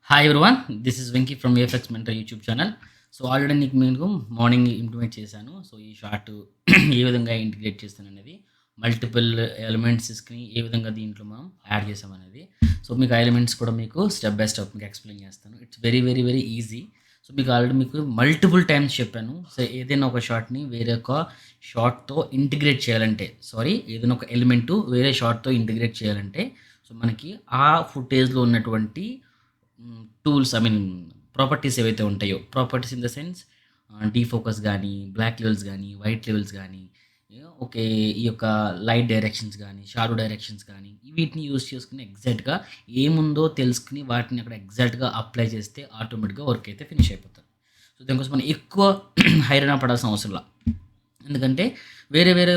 Hi everyone, this is Venky from VFX mentor YouTube channel. So already మీకు morning implement చేశాను. So ఈ short ఏ విధంగా integrate చేస్తాననేది, multiple ఎలిమెంట్స్ని ఏ విధంగా దీంట్లో మనం యాడ్ చేసామనేది. సో మీకు ఆ ఎలిమెంట్స్ కూడా మీకు స్టెప్ బై స్టెప్ మీకు ఎక్స్ప్లెయిన్ చేస్తాను. It's very very very easy. So మీకు ఆల్రెడీ మీకు మల్టిపుల్ టైమ్స్ చెప్పాను. సో ఏదైనా ఒక షార్ట్ని వేరే ఒక షార్ట్తో ఇంటిగ్రేట్ చేయాలంటే, ఏదైనా ఒక ఎలిమెంట్ వేరే షార్ట్తో ఇంటిగ్రేట్ చేయాలంటే, సో మనకి ఆ ఫుటేజ్లో ఉన్నటువంటి టూల్స్, ప్రాపర్టీస్ ఏవైతే ఉంటాయో, properties in the sense defocus కానీ, బ్లాక్ లెవెల్స్ కానీ, వైట్ లెవెల్స్ కానీ, ఓకే, ఈ యొక్క లైట్ డైరెక్షన్స్ కానీ, షాడో డైరెక్షన్స్ కానీ, వీటిని యూజ్ చేసుకుని ఎగ్జాక్ట్గా ఏముందో తెలుసుకుని వాటిని అక్కడ ఎగ్జాక్ట్గా అప్లై చేస్తే ఆటోమేటిక్గా వర్క్ అయితే ఫినిష్ అయిపోతుంది. సో దీనికోసం మనం ఎక్కువ హైరాణ పడాల్సిన అవసరంలా. ఎందుకంటే వేరే వేరే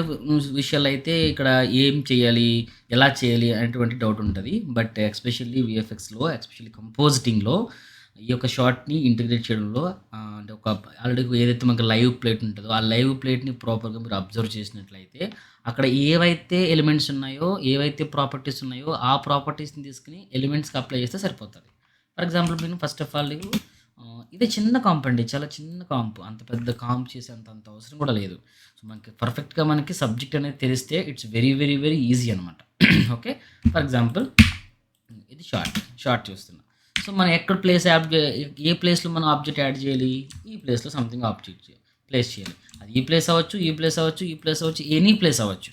విషయాలు అయితే ఇక్కడ ఏం చేయాలి, ఎలా చేయాలి అనేటువంటి డౌట్ ఉంటుంది. బట్ ఎస్పెషల్లీ విఎఫ్ఎక్స్లో, ఎస్పెషల్లీ కంపోజిటింగ్లో ఈ యొక్క షార్ట్ని ఇంటిగ్రేట్ చేయడంలో అంటే ఒక ఆల్రెడీ ఏదైతే మనకు లైవ్ ప్లేట్ ఉంటుందో ఆ లైవ్ ప్లేట్ని ప్రాపర్గా మీరు అబ్జర్వ్ చేసినట్లయితే అక్కడ ఏవైతే ఎలిమెంట్స్ ఉన్నాయో, ఏవైతే ప్రాపర్టీస్ ఉన్నాయో ఆ ప్రాపర్టీస్ని తీసుకుని ఎలిమెంట్స్కి అప్లై చేస్తే సరిపోతుంది. ఫర్ ఎగ్జాంపుల్ నేను ఫస్ట్ ఆఫ్ ఆల్ ఇది చిన్న కాంప్ అండి, చాలా చిన్న కాంప్, అంత పెద్ద కాంప్ చేసేంత అవసరం కూడా లేదు. సో మనకి పర్ఫెక్ట్గా మనకి సబ్జెక్ట్ అనేది తెలిస్తే it's very very very easy అనమాట. ఓకే, ఫర్ ఎగ్జాంపుల్ ఇది షార్ట్ చూస్తున్నా. సో మనం ఎక్కడ ఏ ప్లేస్లో మనం ఆబ్జెక్ట్ యాడ్ చేయాలి, ఈ ప్లేస్లో సంథింగ్ ఆబ్జెక్ట్ ప్లేస్ చేయాలి. అది ఈ ప్లేస్ అవ్వచ్చు, ఈ ప్లేస్ అవ్వచ్చు, ఈ ప్లేస్ అవ్వచ్చు, ఎనీ ప్లేస్ అవ్వచ్చు.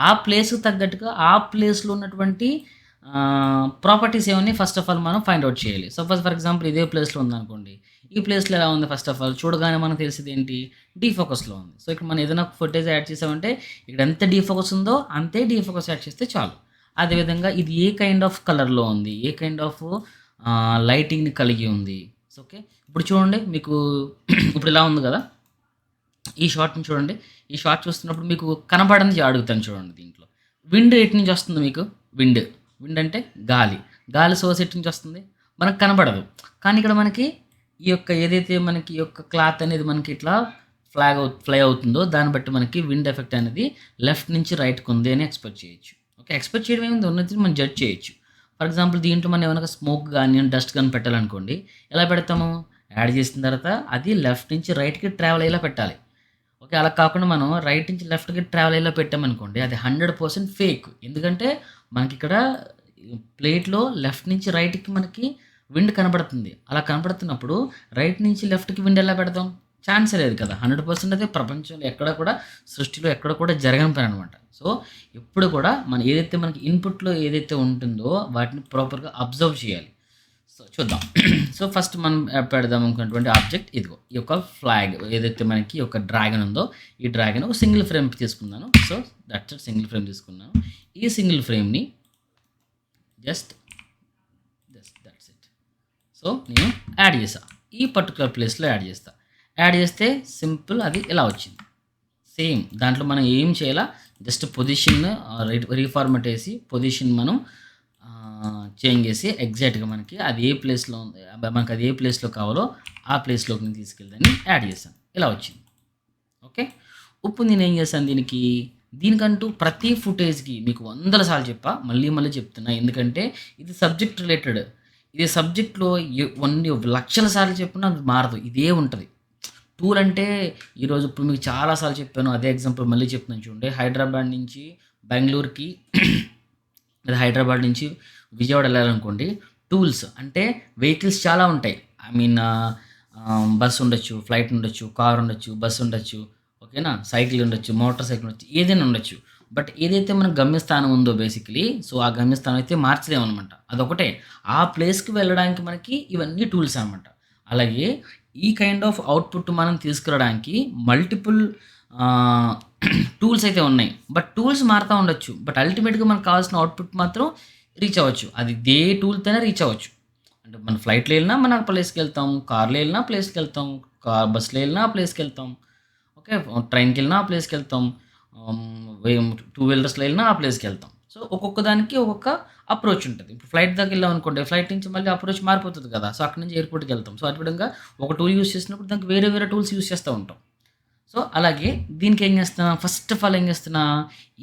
ఆ ప్లేస్కి తగ్గట్టుగా ఆ ప్లేస్లో ఉన్నటువంటి ప్రాపర్టీస్ ఏమని ఫస్ట్ ఆఫ్ ఆల్ మనం ఫైండ్ అవుట్ చేయాలి. సపోజ్ ఫర్ ఎగ్జాంపుల్ ఇదే ప్లేస్లో ఉందనుకోండి, ఈ ప్లేస్లో ఎలా ఉంది, ఫస్ట్ ఆఫ్ ఆల్ చూడగానే మనకు తెలిసేది ఏంటి, డీఫోకస్లో ఉంది. సో ఇక్కడ మనం ఏదైనా ఫుటేజ్ యాడ్ చేసామంటే ఇక్కడ ఎంత డీఫోకస్ ఉందో అంతే డీఫోకస్ యాడ్ చేస్తే చాలు. అదేవిధంగా ఇది ఏ కైండ్ ఆఫ్ కలర్లో ఉంది, ఏ కైండ్ ఆఫ్ లైటింగ్ని కలిగి ఉంది. సో ఓకే, ఇప్పుడు చూడండి మీకు ఇప్పుడు ఇలా ఉంది కదా, ఈ షార్ట్ని చూడండి. ఈ షార్ట్ చూస్తున్నప్పుడు మీకు కనపడని అడుగుతాను చూడండి. దీంట్లో విండ్ ఎటు నుంచి వస్తుంది, మీకు విండ్ అంటే గాలి సోర్స్ ఎటు నుంచి వస్తుంది, మనకు కనపడదు. కానీ ఇక్కడ మనకి ఈ యొక్క ఏదైతే మనకి ఈ యొక్క క్లాత్ అనేది మనకి ఇట్లా ఫ్లై అవుతుందో దాన్ని బట్టి మనకి విండ్ ఎఫెక్ట్ అనేది లెఫ్ట్ నుంచి రైట్కి ఉంది అని ఎక్స్పెక్ట్ చేయొచ్చు. ఓకే, ఎక్స్పెక్ట్ చేయడం ఏముంది, ఉన్నది మనం జడ్జ్ చేయొచ్చు. ఫర్ ఎగ్జాంపుల్ దీంట్లో మనం ఏమైనా స్మోక్ కానీ డస్ట్ కానీ పెట్టాలనుకోండి, ఎలా పెడతాము, యాడ్ చేసిన తర్వాత అది లెఫ్ట్ నుంచి రైట్కి ట్రావెల్ అయ్యేలా పెట్టాలి. ఓకే, అలా కాకుండా మనం రైట్ నుంచి లెఫ్ట్కి ట్రావెల్ అయ్యేలా పెట్టామనుకోండి, అది 100% ఫేక్. ఎందుకంటే మనకి ఇక్కడ ప్లేట్లో లెఫ్ట్ నుంచి రైట్కి మనకి విండ్ కనబడుతుంది. అలా కనబడుతున్నప్పుడు రైట్ నుంచి లెఫ్ట్కి విండ్ ఎలా పెడతాం, ఛాన్సే లేదు కదా. 100% అయితే ప్రపంచంలో ఎక్కడ కూడా, సృష్టిలో ఎక్కడ కూడా జరగని పని అనమాట. సో ఎప్పుడు కూడా మనం ఏదైతే మనకి ఇన్పుట్లో ఏదైతే ఉంటుందో వాటిని ప్రాపర్గా అబ్జర్వ్ చేయాలి. సో చూద్దాం. సో ఫస్ట్ మనం పెడదాం అనుకున్నటువంటి ఆబ్జెక్ట్ ఇదిగో, ఈ యొక్క ఫ్లాగ్ ఏదైతే మనకి ఒక డ్రాగన్ ఉందో, ఈ డ్రాగన్ ఒక సింగిల్ ఫ్రేమ్ తీసుకున్నాను. సో దట్స్ సింగిల్ ఫ్రేమ్ తీసుకున్నాను. ఈ సింగిల్ ఫ్రేమ్ని జస్ట్ దట్స్ ఇట్. సో నేను యాడ్ చేసా, ఈ పర్టికులర్ ప్లేస్లో యాడ్ చేస్తే సింపుల్ అది ఇలా వచ్చింది. సేమ్ దాంట్లో మనం ఏం చేయాలా, జస్ట్ పొజిషన్ రీఫార్మేట్ వేసి పొజిషన్ మనం చేంజ్ చేసి ఎగ్జాక్ట్గా మనకి అది ఏ ప్లేస్లో ఉంది, మనకి అది ఏ ప్లేస్లో కావాలో ఆ ప్లేస్లోకి తీసుకెళ్ళి యాడ్ చేశాను. ఇలా వచ్చింది. ఓకే, ఇప్పుడు నేను ఏం చేశాను, దీనికంటూ ప్రతి ఫుటేజ్కి మీకు 100 సార్లు చెప్పా, మళ్ళీ చెప్తున్నా. ఎందుకంటే ఇది సబ్జెక్ట్ రిలేటెడ్. ఇది సబ్జెక్ట్లో 1,00,000 సార్లు చెప్పినా అది మారదు, ఇదే ఉంటుంది. టూల్ అంటే ఈరోజు ఇప్పుడు మీకు చాలాసార్లు చెప్పాను, అదే ఎగ్జాంపుల్ మళ్ళీ చెప్తున్నాను చూడండి. హైదరాబాద్ నుంచి బెంగళూరుకి లేదా హైదరాబాద్ నుంచి విజయవాడ వెళ్ళాలనుకోండి, టూల్స్ అంటే వెహికల్స్ చాలా ఉంటాయి. బస్సు ఉండొచ్చు, ఫ్లైట్ ఉండొచ్చు, కార్ ఉండొచ్చు, బస్సు ఉండొచ్చు, ఓకేనా, సైకిల్ ఉండొచ్చు, మోటార్ సైకిల్ ఉండొచ్చు, ఏదైనా ఉండొచ్చు. బట్ ఏదైతే మన గమ్యస్థానం ఉందో బేసికలీ, సో ఆ గమ్యస్థానం అయితే మార్చలేమన్నమాట, అదొకటే. ఆ ప్లేస్కి వెళ్ళడానికి మనకి ఇవన్నీ టూల్స్ అనమాట. అలాగే ఈ కైండ్ ఆఫ్ అవుట్పుట్ మనం తీసుకురావడానికి మల్టిపుల్ టూల్స్ అయితే ఉన్నాయి. బట్ టూల్స్ మారుతూ ఉండొచ్చు, బట్ అల్టిమేట్గా మనకు కావాల్సిన అవుట్పుట్ మాత్రం రీచ్ అవ్వచ్చు. అది ఏ టూల్తోనే రీచ్ అవ్వచ్చు. అంటే మన ఫ్లైట్లో వెళ్ళినా మన ప్లేస్కి వెళ్తాం, కార్లో వెళ్ళినా ప్లేస్కి వెళ్తాం, బస్సులో వెళ్ళినా ప్లేస్కి వెళ్తాం, ఓకే, ట్రైన్కి వెళ్ళినా ఆ ప్లేస్కి వెళ్తాం, 2 వీలర్స్లో వెళ్ళినా ఆ ప్లేస్కి వెళ్తాం. సో ఒక్కొక్క దానికి ఒక్కొక్క అప్రోచ్ ఉంటుంది. ఇప్పుడు ఫ్లైట్ దాకా వెళ్ళాం అనుకోండి, ఫ్లైట్ నుంచి మళ్ళీ అప్రోచ్ మారిపోతుంది కదా. సో అక్కడ నుంచి ఎయిర్పోర్ట్కి వెళ్తాం. సో అటు విధంగా ఒక టూల్ యూస్ చేసినప్పుడు దానికి వేరే వేరే టూల్స్ యూస్ చేస్తూ ఉంటాం. సో అలాగే దీనికి ఏం చేస్తున్నా, ఫస్ట్ ఆఫ్ ఆల్ ఏం చేస్తున్నా,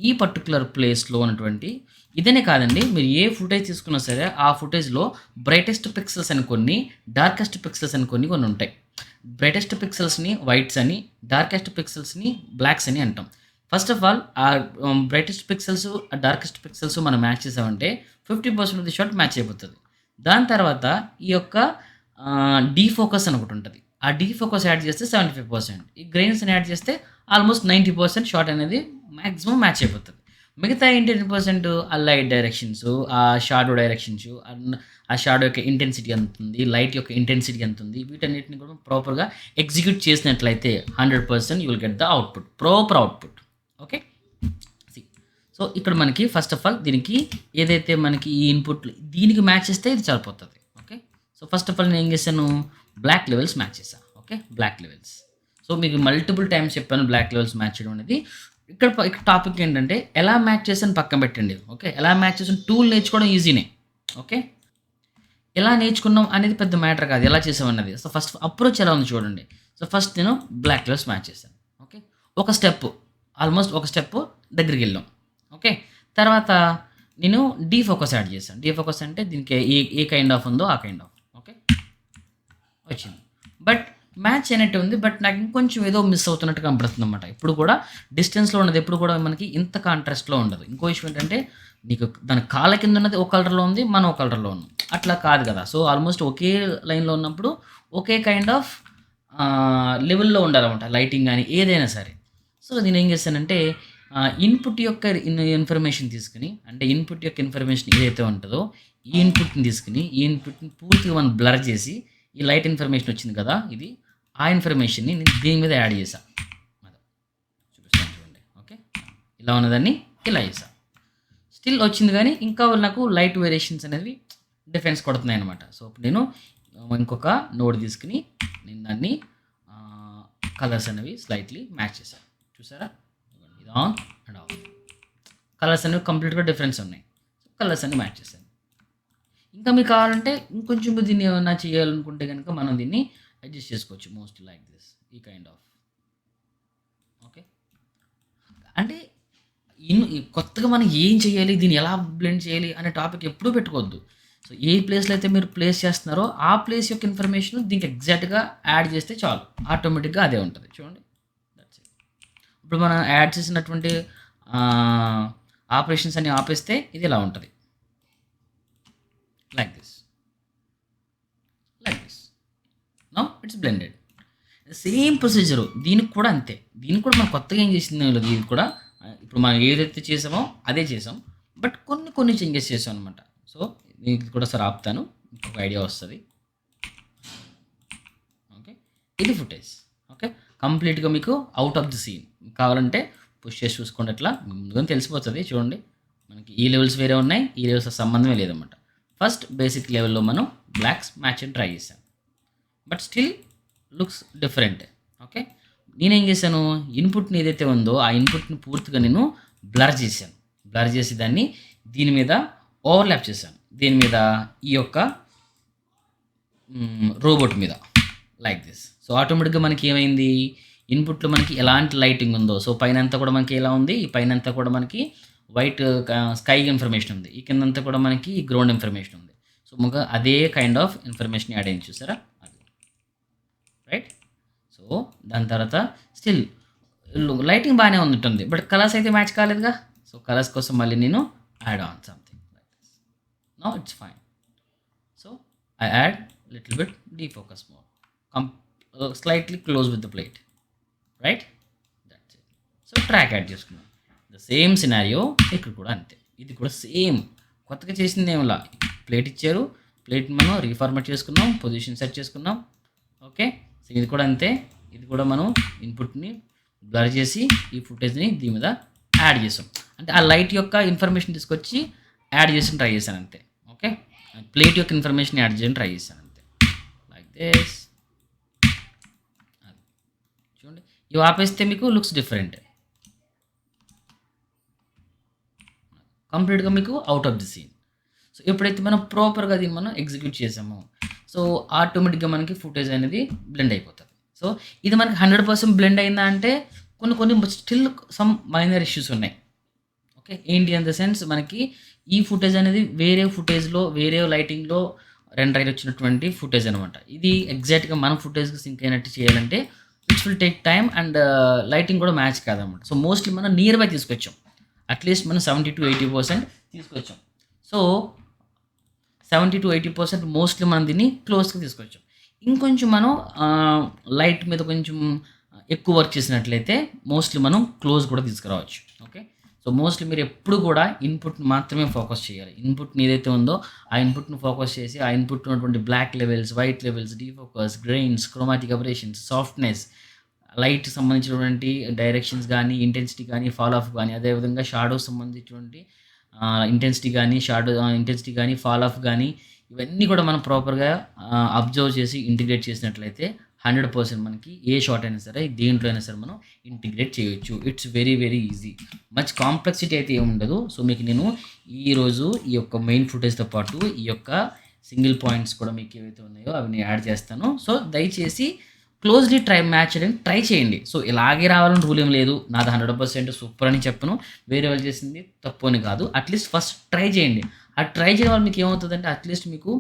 ఈ పర్టికులర్ ప్లేస్లో ఉన్నటువంటి ఇదనే కాదండి. మీరు ఏ ఫుటేజ్ తీసుకున్నా సరే, ఆ ఫుటేజ్‌లో బ్రైటెస్ట్ పిక్సెల్స్ అని కొన్ని, డార్కెస్ట్ పిక్సెల్స్ అని కొన్ని ఉంటాయి. బ్రైటెస్ట్ పిక్సెల్స్‌ని వైట్స్ అని, డార్కెస్ట్ పిక్సెల్స్‌ని బ్లాక్స్ అని అంటాం. First of all brightest pixels, darkest pixels మనం మ్యాచ్ చేసామంటే 50% ఆఫ్ ది షాట్ మ్యాచ్ అయిపోతది. దాని తర్వాత ఈ యొక్క డీఫోకస్ అని ఒకటుంటది. ఆ డీఫోకస్ యాడ్ చేస్తే 75%, ఈ గ్రెయిన్స్‌ని యాడ్ చేస్తే ఆల్మోస్ట్ 90% షాట్ అనేది మాక్సిమం మ్యాచ్ అయిపోతది. మిగతా 10% ఆ లైట్ డైరెక్షన్స్, ఆ షాడో డైరెక్షన్స్, ఆ షాడో యొక్క ఇంటెన్సిటీ ఎంతుంది, లైట్ యొక్క ఇంటెన్సిటీ ఎంతుంది, వీటన్నిటిని కూడా ప్రాపర్‌గా ఎగ్జిక్యూట్ చేసినట్లయితే 100% you will get the output. Proper output. Okay. See so, ఇక్కడ మనకి ఫస్ట్ ఆఫ్ ఆల్ దీనికి ఏదైతే మనకి ఈ ఇన్‌పుట్ దీనికి మ్యాచ్ చేస్తే ఇది సరిపోతది. Okay. So, first of all నేను ఏం చేశాను, బ్లాక్ లెవెల్స్ మ్యాచ్ చేశా. ఓకే. Black levels. సో, మీకు మల్టిపుల్ టైమ్స్ చెప్పాను బ్లాక్ లెవెల్స్ మ్యాచ్ చేయడం అనేది. ఇక్కడ టాపిక్ ఏంటంటే ఎలా మ్యాచ్ చేసాను పక్కన పెట్టండి. ఓకే. ఎలా మ్యాచ్ చేసాను టూల్ నేర్చుకోవడం ఈజీనే. ఓకే. ఎలా నేర్చుకున్నాం అనేది పెద్ద మ్యాటర్ కాదు. ఎలా చేసామన్నది. సో, ఫస్ట్ అప్రోచ్ ఎలా ఉంది చూడండి. సో, ఫస్ట్ నేను బ్లాక్ లెవెల్స్ మ్యాచ్ చేశాను. ఓకే. ఒక స్టెప్, ఆల్మోస్ట్ ఒక స్టెప్ దగ్గరికెళ్ళాం. ఓకే. తర్వాత నేను డీఫోకస్ యాడ్ చేశాను. డీఫోకస్ అంటే దీనికి ఏ కైండ్ ఆఫ్ ఉందో ఆ కైండ్ ఆఫ్. ఓకే. వచ్చింది. బట్ మ్యాచ్ అయినట్టే ఉంది. బట్ నాకు ఇంకొంచెం ఏదో మిస్ అవుతున్నట్టు కనపడుతుందన్నమాట. ఇప్పుడు కూడా డిస్టెన్స్‌లో ఉన్నది ఎప్పుడు కూడా మనకి ఇంత కాంట్రాస్ట్‌లో ఉండదు. ఇంకో విషయం ఏంటంటే నీకు దాని కాళ్ళ కింద ఉన్నది ఒక కలర్‌లో ఉంది. మనం ఒక కలర్‌లో ఉన్నాం. అట్లా కాదు కదా! సో, ఆల్మోస్ట్ ఒకే లైన్‌లో ఉన్నప్పుడు ఒకే కైండ్ ఆఫ్ లెవెల్‌లో ఉండాలన్నమాట. లైటింగ్ గాని ఏదైనా సరే. సో, నేనేం చేశానంటే ఇన్‌పుట్ యొక్క ఇన్ఫర్మేషన్ తీసుకొని, అంటే ఇన్‌పుట్ యొక్క ఇన్ఫర్మేషన్ ఏదైతే ఉంటదో ఈ ఇన్‌పుట్‌ని తీసుకొని, ఈ ఇన్‌పుట్‌ని పూర్తిగా మనం బ్లర్ చేసి, ఈ లైట్ ఇన్ఫర్మేషన్ వచ్చింది కదా! ఇది ఆ ఇన్ఫర్మేషన్‌ని నేను దీని మీద యాడ్ చేశా. అదే చూపిస్తాను చూడండి. ఓకే. ఇలా ఉన్నదాన్ని ఇలా చేశా. స్టిల్ వచ్చింది గానీ, ఇంకా నాకు లైట్ వేరియేషన్స్ అనేవి డిఫరెన్స్ కొడుతున్నాయన్నమాట. సో, ఇప్పుడు నేను ఇంకొక నోడ్ తీసుకొని నేను దాన్ని కలర్స్ అనేవి స్లైట్‌లీ మ్యాచ్ చేశాను. చూసారా? ఇది ఆన్ అండ్ ఆఫ్. కలర్స్ అనేవి కంప్లీట్‌గా డిఫరెన్స్ ఉన్నాయి. సో, కలర్స్ అన్ని మ్యాచ్ చేశాను. ఇంకా మీకు కావాలంటే ఇంకొంచెం దీన్ని ఏమన్నా చేయాలనుకుంటే గనుక మనం దీన్ని అడ్జస్ట్ చేసుకోవచ్చు. Mostly like this. ఈ కైండ్ ఆఫ్. ఓకే. అంటే ఈ కొత్తగా మనం ఏం చేయాలి? దీన్ని ఎలా బ్లెండ్ చేయాలి? అనే టాపిక్ ఎప్పుడూ పెట్టుకోవద్దు. సో, ఏ ప్లేస్‌లో అయితే మీరు ప్లేస్ చేస్తున్నారో, ఆ ప్లేస్ యొక్క ఇన్ఫర్మేషన్ దీనికి ఎగ్జాక్ట్‌గా యాడ్ చేస్తే చాలు. ఆటోమేటిక్‌గా అదే ఉంటది. చూడండి. That's it. ఇప్పుడు మనం యాడ్ చేసినటువంటి ఆహ్, ఆపరేషన్స్ అన్ని ఆపేస్తే ఇది ఇలా ఉంటది. Like this. Like this. Now it's blended. Same procedure దీనికి కూడా అంతే. దీనికి కూడా మనం కొత్తగా ఏం చేసిందేం లేదు. ఇది కూడా ఇప్పుడు మనం ఏదైతే చేసామో అదే చేసాం. బట్ కొన్ని చేంజెస్ చేసాం అనమాట. సో, ఇది కూడా ఒకసారి ఆపుతాను. ఇంకొక ఐడియా వస్తది. ఓకే. ఇది ఫుటేజ్. ఓకే. కంప్లీట్‌గా మీకు ఔట్ ఆఫ్ ది సీన్. కావాలంటే పుష్ చేసి చూసుకోండి అట్లా. ముందుగానే తెలిసిపోతది. చూడండి. మనకి ఈ లెవెల్స్ వేరే ఉన్నాయి. ఈ లెవెల్స్ సంబంధమే లేదనమాట. ఫస్ట్ బేసిక్ లెవెల్‌లో మనం బ్లాక్స్ మ్యాచ్ అని ట్రై చేసాం. But still looks different. Okay. నేనేం చేశాను, ఇన్పుట్ని ఏదైతే ఉందో ఆ ఇన్పుట్ని పూర్తిగా నేను బ్లర్ చేశాను. బ్లర్ చేసి దాన్ని దీని మీద ఓవర్లాప్ చేశాను. దీని మీద ఈ యొక్క రోబోట్ మీద లైక్ దిస్. సో, ఆటోమేటిక్గా మనకి ఏమైంది, ఇన్పుట్లో మనకి ఎలాంటి లైటింగ్ ఉందో, సో పైనంతా కూడా మనకి ఎలా ఉంది, ఈ పైనంతా కూడా మనకి వైట్ స్కై ఇన్ఫర్మేషన్ ఉంది. ఈ కిందంతా కూడా మనకి గ్రౌండ్ ఇన్ఫర్మేషన్ ఉంది. సో, ఇంకా అదే కైండ్ ఆఫ్ ఇన్ఫర్మేషన్ యాడ్ అయింది చూసారా, అది రైట్. సో, దాని తర్వాత స్టిల్ లైటింగ్ బాగానే ఉన్నట్టుంది. బట్ కలర్స్ అయితే మ్యాచ్ కాలేదుగా. సో, కలర్స్ కోసం మళ్ళీ నేను add on something like this. Now it's fine. So, I add little bit defocus mode. Slightly close with the plate. Right? That's it. So, track add చేసుకున్నాం. The same scenario ఇక్కడ కూడా అంతే. ఇది కూడా same. కొత్తగా చేసింది ఏమిలా. ప్లేట్ ఇచ్చారు. ప్లేట్ని మనం రీఫార్మాట్ చేసుకున్నాం. పొజిషన్ సెట్ చేసుకున్నాం. ఓకే. సో, ఇది కూడా అంతే. ఇది కూడా మనం ఇన్పుట్ని బ్లర్ చేసి ఈ ఫుటేజ్ని దీని మీద యాడ్ చేసాం. అంటే ఆ లైట్ యొక్క ఇన్ఫర్మేషన్ తీసుకొచ్చి యాడ్ చేసి ట్రై చేశాను అంతే. ఓకే. ప్లేట్ యొక్క ఇన్ఫర్మేషన్ యాడ్ చేయని ట్రై చేశాను అంతే. Like this. చూడండి. ఇవి ఆపేస్తే మీకు లుక్స్ డిఫరెంట్. కంప్లీట్గా మీకు out of the scene. So, ఎప్పుడైతే మనం ప్రాపర్గా దీన్ని మనం ఎగ్జిక్యూట్ చేసామో, సో ఆటోమేటిక్గా మనకి ఫుటేజ్ అనేది బ్లెండ్ అయిపోతుంది. సో, ఇది మనకి 100% బ్లెండ్ అయిందా అంటే కొన్ని స్టిల్ సమ్ మైనర్ ఇష్యూస్ ఉన్నాయి. ఓకే. ఏంటి ఇన్ ద సెన్స్ మనకి ఈ ఫుటేజ్ అనేది వేరే ఫుటేజ్‌లో, వేరే లైటింగ్‌లో రెండర్ అయ్యి వచ్చినటువంటి ఫుటేజ్ అనమాట. ఇది ఎగ్జాక్ట్‌గా మన ఫుటేజ్‌కి సింక్ అయినట్టు చేయాలంటే which will take time and lighting కూడా మ్యాచ్ కాదనమాట. సో, మోస్ట్‌లీ మనం నియర్ బై తీసుకొచ్చాం. అట్‌లీస్ట్ మనం 70-80% తీసుకొచ్చాం. సో, 70-80% మోస్ట్‌లీ మనం దీన్ని క్లోజ్‌గా తీసుకొచ్చాం. ఇంకొంచెం మనం లైట్ మీద కొంచెం ఎక్కువ వర్క్ చేసినట్లయితే మోస్ట్‌లీ మనం క్లోజ్ కూడా తీసుకురావచ్చు. ఓకే. సో, మోస్ట్‌లీ మీరు ఎప్పుడు కూడా ఇన్‌పుట్‌ని మాత్రమే ఫోకస్ చేయాలి. ఇన్‌పుట్‌ని ఏదైతే ఉందో ఆ ఇన్‌పుట్‌ని ఫోకస్ చేసి ఆ ఇన్‌పుట్‌లో ఉన్నటువంటి black levels, white levels, defocus, grains, chromatic aberrations, softness, లైట్‌కి సంబంధించినటువంటి డైరెక్షన్స్ గానీ, ఇంటెన్సిటీ గానీ, ఫాల్ ఆఫ్ గానీ, అదేవిధంగా షాడోస్ సంబంధించినటువంటి ఇంటెన్సిటీ గానీ, ఫాల్ ఆఫ్ గానీ, ఇవన్నీ కూడా మనం ప్రాపర్‌గా అబ్జర్వ్ చేసి ఇంటిగ్రేట్ చేసినట్లయితే 100% మనకి ఏ షాట్ అయినా సరే, దేంట్లో అయినా సరే మనం ఇంటిగ్రేట్ చేయొచ్చు. It's very, very easy. Much complexity అయితే ఏముండదు. సో, మీకు నేను ఈరోజు ఈ యొక్క మెయిన్ ఫుటేజ్‌తో పాటు ఈ యొక్క సింగిల్ పాయింట్స్ కూడా మీకు ఏవైతే ఉన్నాయో అవి నేను యాడ్ చేస్తాను. సో, దయచేసి క్లోజ్‌లీ మ్యాచ్ చేయడానికి ట్రై చేయండి. సో, ఇలాగే రావాలని రూల్ ఏం లేదు. నాది 100% సూపర్ అని చెప్పను. వేరే వాళ్ళు చేసింది తప్పు అని కాదు. అట్‌లీస్ట్ ఫస్ట్ ట్రై చేయండి. ఆ ట్రై చేయడం వల్ల మీకు ఏమవుతదంటే అట్‌లీస్ట్ మీకు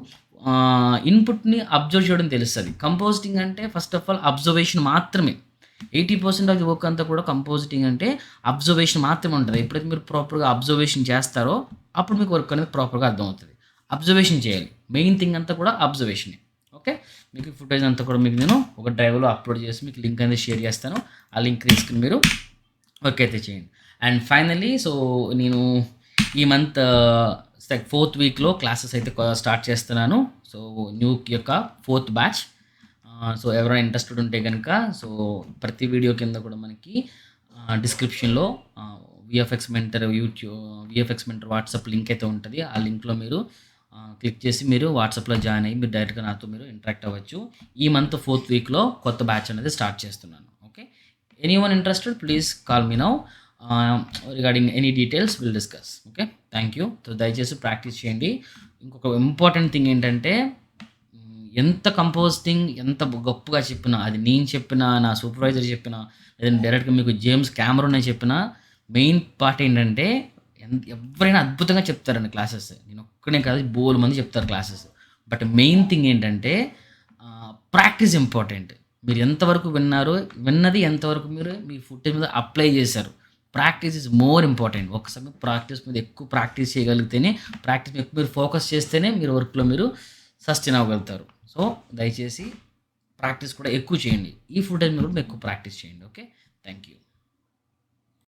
ఇన్‌పుట్‌ని అబ్జర్వ్ చేయడం తెలుస్తది. కంపోజిటింగ్ అంటే ఫస్ట్ ఆఫ్ ఆల్ అబ్జర్వేషన్ మాత్రమే. 80% ఆఫ్ ది వర్క్ అంతా కూడా కంపోజిటింగ్ అంటే అబ్జర్వేషన్ మాత్రమే ఉంటది. ఎప్పుడైతే మీరు ప్రాపర్‌గా అబ్జర్వేషన్ చేస్తారో అప్పుడు మీకు వర్క్ అనేది ప్రాపర్‌గా అర్థమవుతది. అబ్జర్వేషన్ చేయాలి. మెయిన్ థింగ్ అంతా కూడా అబ్జర్వేషనే. ఓకే. మీకు ఫుటేజ్ అంతా కూడా మీకు నేను ఒక డ్రైవ్‌లో అప్‌లోడ్ చేసి మీకు లింక్ అనేది షేర్ చేస్తాను. ఆ లింక్ తీసుకొని మీరు వర్క్ అయితే చేయండి. అండ్ ఫైనల్లీ సో, నేను ఈ మంత్ ఫోర్త్ వీక్‌లో క్లాసెస్ అయితే స్టార్ట్ చేస్తున్నాను. సో, న్యూ యొక్క ఫోర్త్ బ్యాచ్. సో, ఎవరైనా ఇంట్రెస్టెడ్ ఉంటే గనక సో, ప్రతి వీడియో కింద కూడా మనకి డిస్క్రిప్షన్‌లో VFX mentor VFX mentor WhatsApp link అయితే ఉంటది. ఆ లింక్‌లో మీరు క్లిక్ చేసి మీరు వాట్సాప్‌లో జాయిన్ అయ్యి మీరు డైరెక్ట్‌గా నాతో మీరు ఇంటరాక్ట్ అవ్వచ్చు. ఈ మంత్ ఫోర్త్ వీక్‌లో కొత్త బ్యాచ్ అనేది స్టార్ట్ చేస్తున్నాను. Okay. Anyone interested please call me now. Regarding any details will discuss. Okay. Thank you. So, దయచేసి ప్రాక్టీస్ చేయండి. ఇంకొక ఇంపార్టెంట్ థింగ్ ఏంటంటే ఎంత కంపోజిటింగ్ ఎంత గొప్పగా చెప్పినా, అది నేను చెప్పినా, నా సూపర్వైజర్ చెప్పినా, లేదంటే డైరెక్ట్‌గా మీకు జేమ్స్ కెమెరానే చెప్పినా, మెయిన్ పార్ట్ ఏంటంటే ఎవ్వరైనా అద్భుతంగా చెప్తారండి క్లాసెస్. నేను ఒక్కడినే కాదు బోలెడు మంది చెప్తారు క్లాసెస్. బట్ మెయిన్ థింగ్ ఏంటంటే ప్రాక్టీస్ ఇంపార్టెంట్. మీరు ఎంతవరకు విన్నారో, విన్నది ఎంతవరకు మీరు మీ ఫుటేజ్ మీద అప్లై చేశారు. Practice is more important. ఒకసారి ప్రాక్టీస్ మీద ఎక్కువ ప్రాక్టీస్ చేయగలిగితేనే, ప్రాక్టీస్ మీద ఎక్కువ మీరు ఫోకస్ చేస్తేనే మీరు వర్క్‌లో మీరు సస్టైన్ అవ్వగలుగుతారు. సో, దయచేసి ప్రాక్టీస్ కూడా ఎక్కువ చేయండి. ఈ ఫుటేజ్ మీద కూడా ఎక్కువ ప్రాక్టీస్ చేయండి. ఓకే. Thank you.